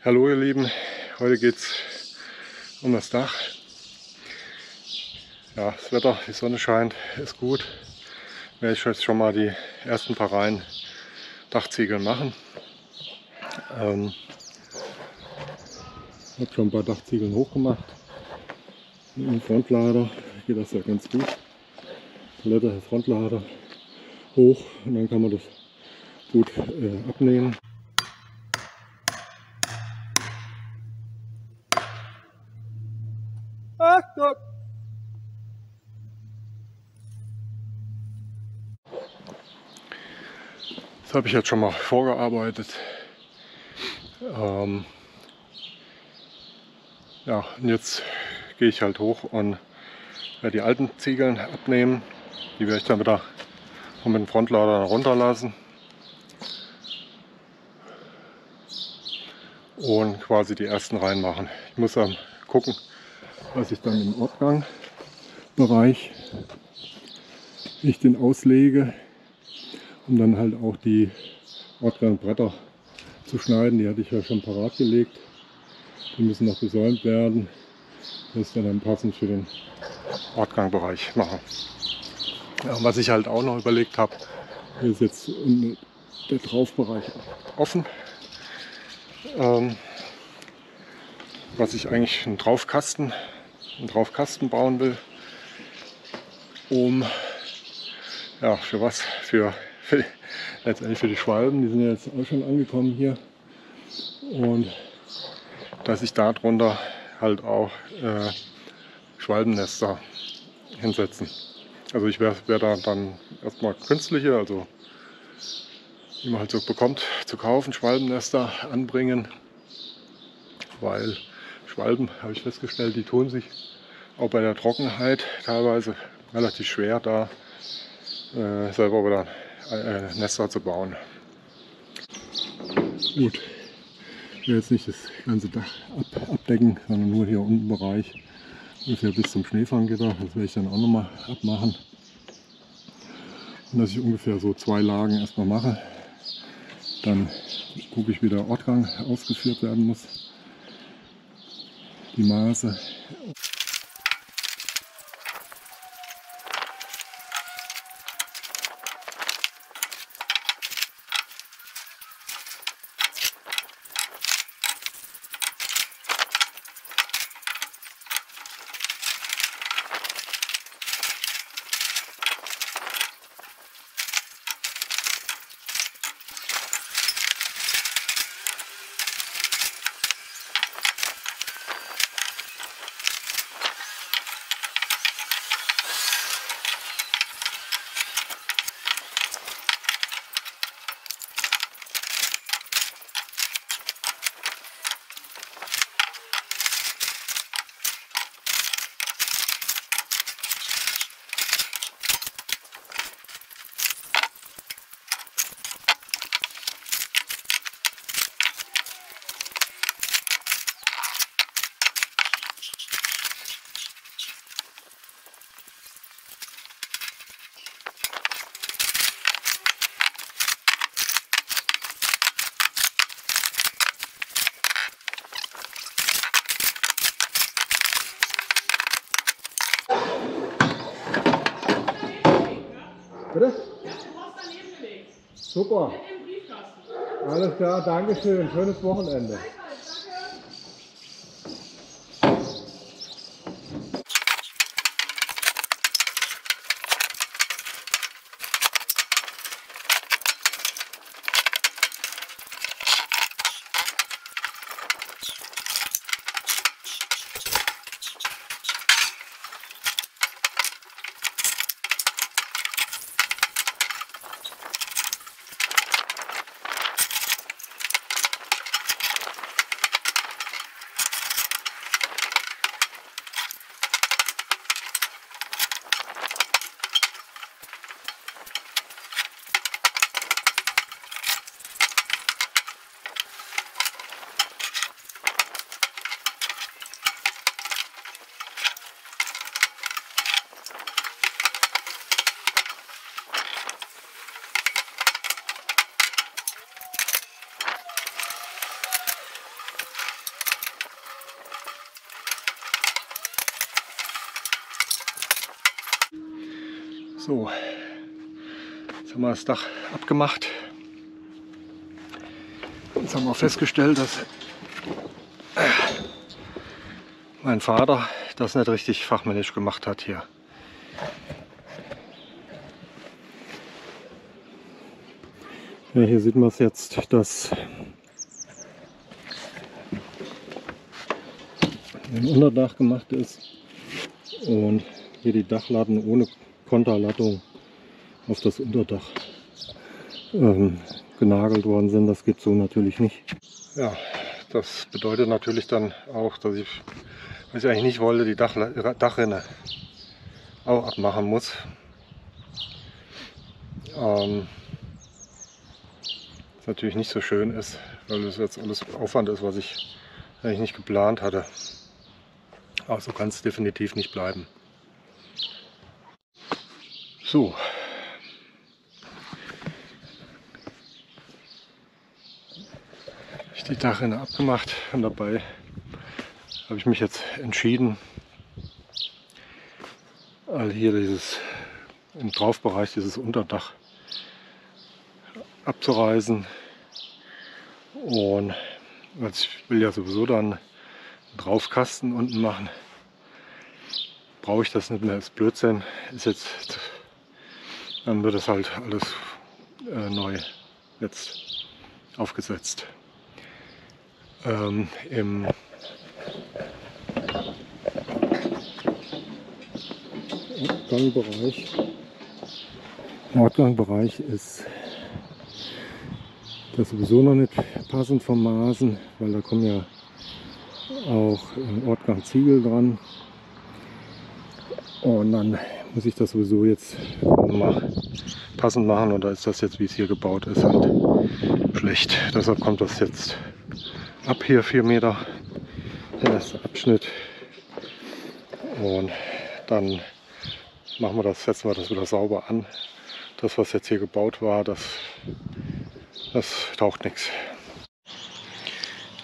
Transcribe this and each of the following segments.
Hallo ihr Lieben, heute geht es um das Dach. Ja, das Wetter, die Sonne scheint, ist gut. Werde ich jetzt schon mal die ersten paar Reihen Dachziegeln machen. Ich habe schon ein paar Dachziegeln hochgemacht. Mit dem Frontlader geht das ja ganz gut. Palette, Frontlader hoch und dann kann man das gut abnehmen. Achtung! Das habe ich jetzt schon mal vorgearbeitet. Ja, und jetzt gehe ich halt hoch und werde die alten Ziegeln abnehmen. Die werde ich dann wieder von dem Frontlader runterlassen. Und quasi die ersten reinmachen. Ich muss dann gucken, was ich dann im Ortgangbereich ich den auslege, um dann halt auch die Ortgangbretter zu schneiden. Die hatte ich ja schon parat gelegt. Die müssen noch besäumt werden. Das ist dann passend für den Ortgangbereich machen. Ja, was ich halt auch noch überlegt habe, hier ist jetzt der Traufbereich offen. Was ich eigentlich einen Traufkasten bauen will, ja, für was? Letztendlich für die Schwalben, die sind ja jetzt auch schon angekommen hier, und dass ich darunter halt auch Schwalbennester hinsetzen. Also ich werde da dann erstmal künstliche, also die man halt so bekommt zu kaufen, Schwalbennester anbringen, weil Schwalben, habe ich festgestellt, die tun sich auch bei der Trockenheit teilweise relativ schwer, da selber wieder Nester zu bauen. Gut, ich will jetzt nicht das ganze Dach abdecken, sondern nur hier unten Bereich, ungefähr bis zum Schneefanggitter. Das werde ich dann auch nochmal abmachen. Und dass ich ungefähr so 2 Lagen erstmal mache. Dann gucke ich, wie der Ortgang ausgeführt werden muss. Die Maße. Bitte? Ich habe den Post daneben gelegt. Super. Mit dem Briefkasten. Alles klar, danke schön. Schönes Wochenende. So, jetzt haben wir das Dach abgemacht. Jetzt haben wir festgestellt, dass mein Vater das nicht richtig fachmännisch gemacht hat hier. Ja, hier sieht man es jetzt, dass ein Unterdach gemacht ist und hier die Dachlatten ohne Konterlattung auf das Unterdach genagelt worden sind. Das geht so natürlich nicht. Ja, das bedeutet natürlich dann auch, dass ich, was ich eigentlich nicht wollte, die Dachrinne auch abmachen muss. Was natürlich nicht so schön ist, weil das jetzt alles Aufwand ist, was ich eigentlich nicht geplant hatte. Aber so kann es definitiv nicht bleiben. So. Ich die Dachrinne abgemacht und dabei habe ich mich jetzt entschieden, hier im Traufbereich dieses Unterdach abzureißen. Und ich will ja sowieso dann einen Draufkasten unten machen. Brauche ich das nicht mehr, ist Blödsinn. Dann wird es halt alles neu jetzt aufgesetzt. Im Nordgangbereich ist das sowieso noch nicht passend vom Maßen, weil da kommen ja auch Ortgang Ziegel dran. Und dann muss ich das sowieso jetzt mal passend machen und da ist das jetzt, wie es hier gebaut ist, halt schlecht. Deshalb kommt das jetzt ab hier 4 Meter, der erste Abschnitt. Und dann setzen wir das wieder sauber an. Das, was jetzt hier gebaut war, das taucht nichts.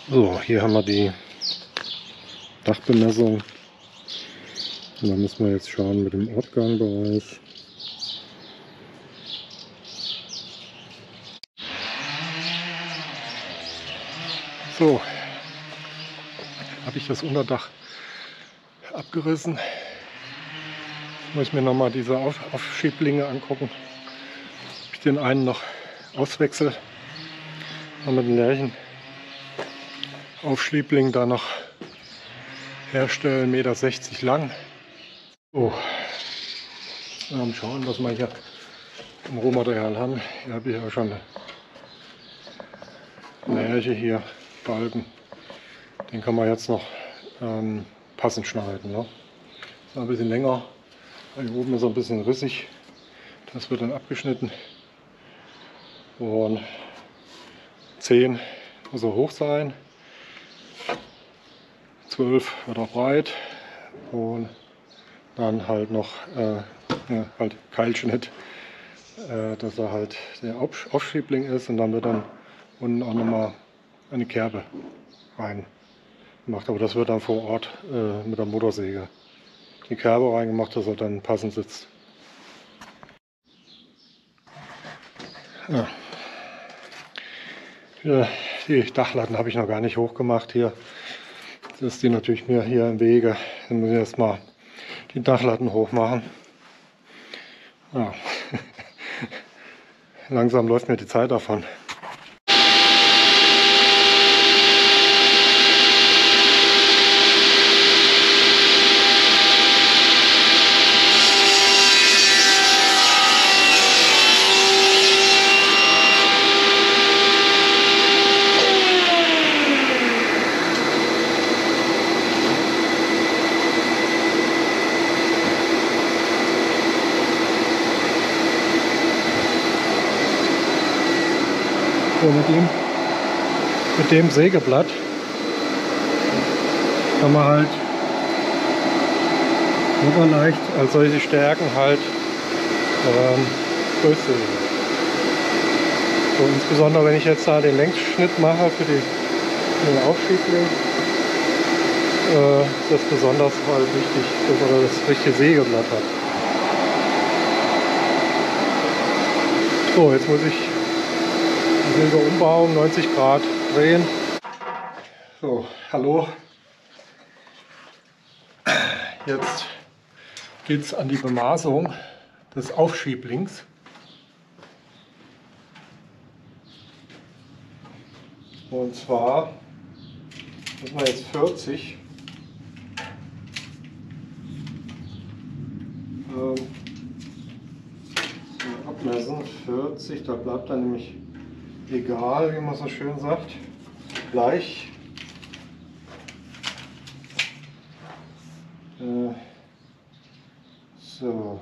So, hier haben wir die Dachbemessung. Und da müssen wir jetzt schauen mit dem Ortgangbereich. So, habe ich das Unterdach abgerissen. Muss ich mir nochmal diese Aufschieblinge angucken. Ob ich den einen noch auswechsel. Haben wir den gleichen Aufschiebling da noch herstellen, 1,60 Meter lang. So, mal schauen, was wir hier im Rohmaterial haben. Hier habe ich ja schon eine Härche hier, Balken. Den kann man jetzt noch passend schneiden. Ne? Ist ein bisschen länger. Hier oben ist er ein bisschen rissig. Das wird dann abgeschnitten. Und 10 muss er hoch sein. 12 wird er breit. Und dann halt noch halt Keilschnitt, dass er halt der Aufschiebling ist, und dann wird dann unten auch nochmal eine Kerbe rein gemacht. Aber das wird dann vor Ort mit der Motorsäge die Kerbe reingemacht, dass er dann passend sitzt. Ja. Die Dachlatten habe ich noch gar nicht hochgemacht hier. Das ist die natürlich mir hier im Wege. Dann muss ich erstmal die Dachlatten hoch machen. Ja. Langsam läuft mir die Zeit davon. So, mit dem Sägeblatt kann man halt super leicht als solche Stärken halt durchsägen. So, insbesondere wenn ich jetzt da den Längsschnitt mache für den Aufschiebling, ist das besonders halt wichtig, dass man das richtige Sägeblatt hat. So, jetzt muss ich die Bilder umbauen, 90 Grad drehen. So, hallo. Jetzt geht es an die Bemaßung des Aufschieblings. Und zwar müssen wir jetzt 40 abmessen. 40, da bleibt dann nämlich egal, wie man so schön sagt, gleich. So.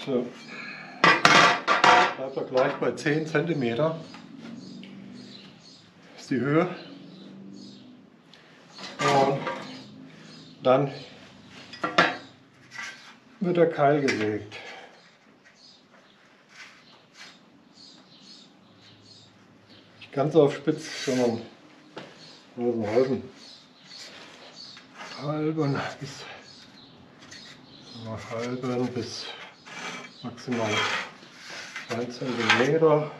So. Bleibt er gleich bei 10 cm. Ist die Höhe. Und dann wird der Keil gesägt. Nicht ganz auf spitz, sondern also halben bis maximal 2 cm.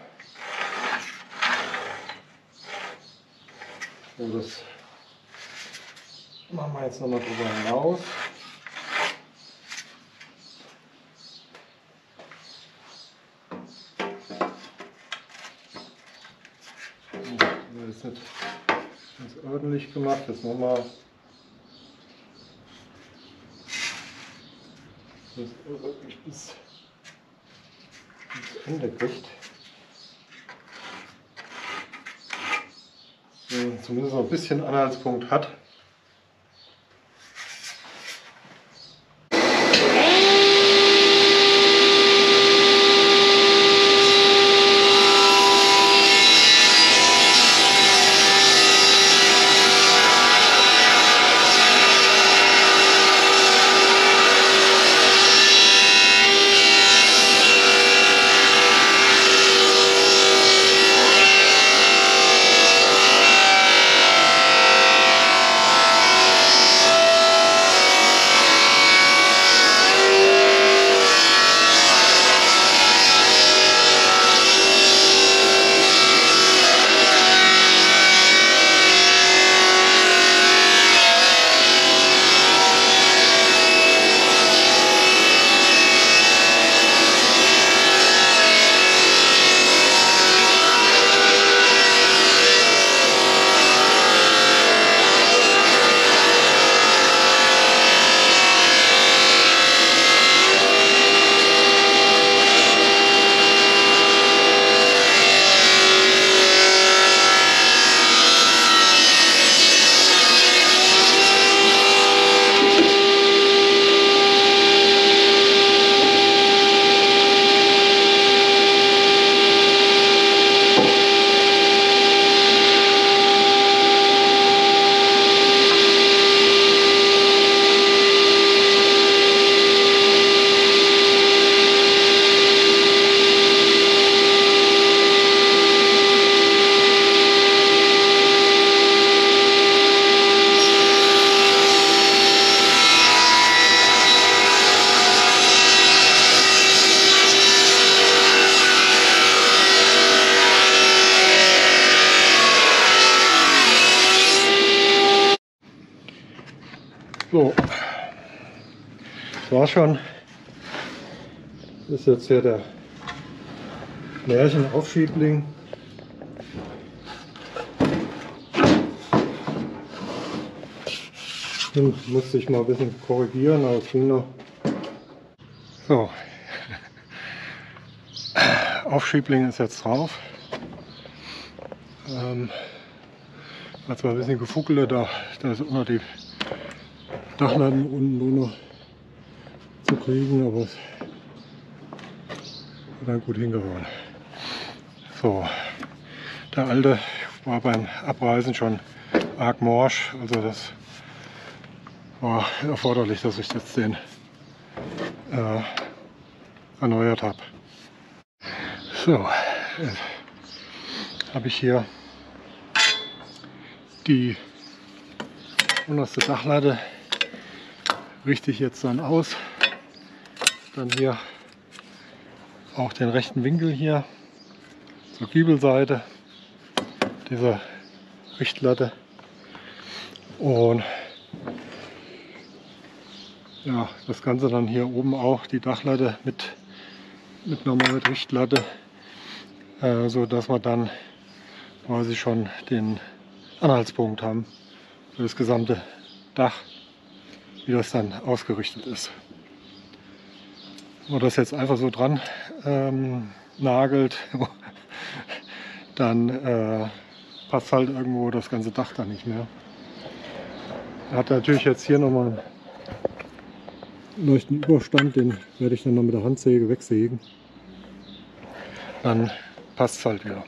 So, das machen wir jetzt nochmal drüber hinaus. Das ist nicht ganz ordentlich gemacht. Jetzt nochmal. Das wirklich bis ins Ende kriegt. So, zumindest noch ein bisschen Anhaltspunkt hat. So, das war schon. Das ist jetzt hier der Märchenaufschiebling. Den musste ich mal ein bisschen korrigieren, aber es ging noch. So, Aufschiebling ist jetzt drauf. Hat zwar ein bisschen gefuckelt, da ist unter die Dachlatten unten drunter zu kriegen, aber es hat dann gut hingehauen. So, der alte war beim Abreißen schon arg morsch, also das war erforderlich, dass ich jetzt den erneuert habe. So, habe ich hier die unterste Dachlatte, richte ich jetzt dann aus. Dann hier auch den rechten Winkel hier zur Giebelseite dieser Richtlatte. Und ja, das Ganze dann hier oben auch, die Dachlatte mit normaler Richtlatte, so dass wir dann quasi schon den Anhaltspunkt haben für das gesamte Dach, wie das dann ausgerichtet ist. Wenn man das jetzt einfach so dran nagelt, dann passt halt irgendwo das ganze Dach dann nicht mehr. Er hat natürlich jetzt hier nochmal einen leichten Überstand, den werde ich dann noch mit der Handsäge wegsägen. Dann passt es halt wieder.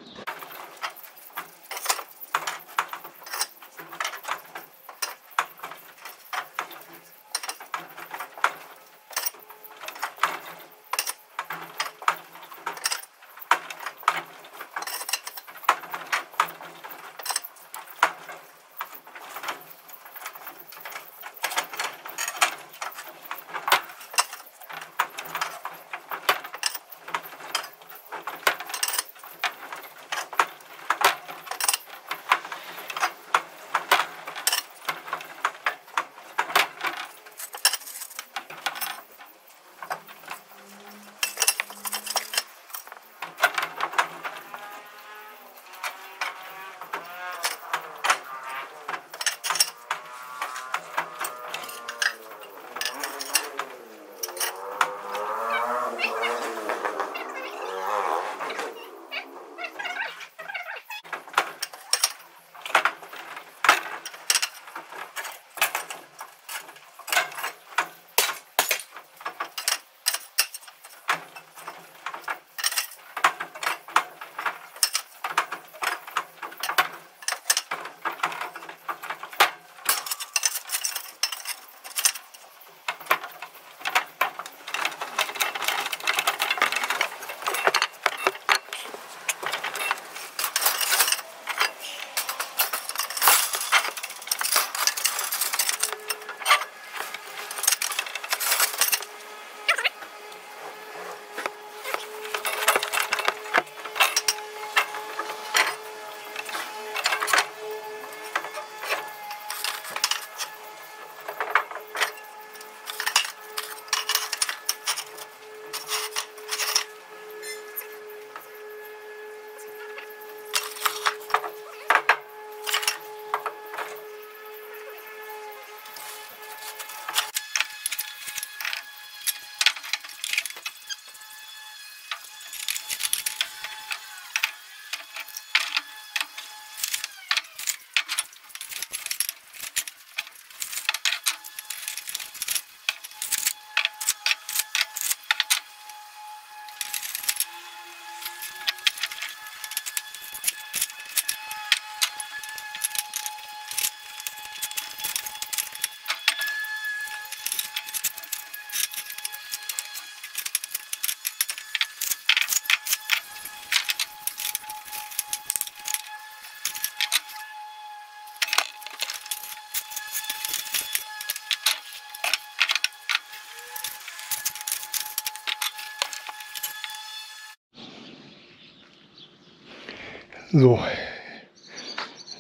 So,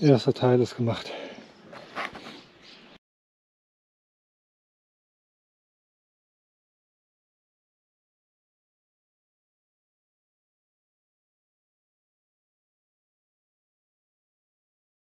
erster Teil ist gemacht.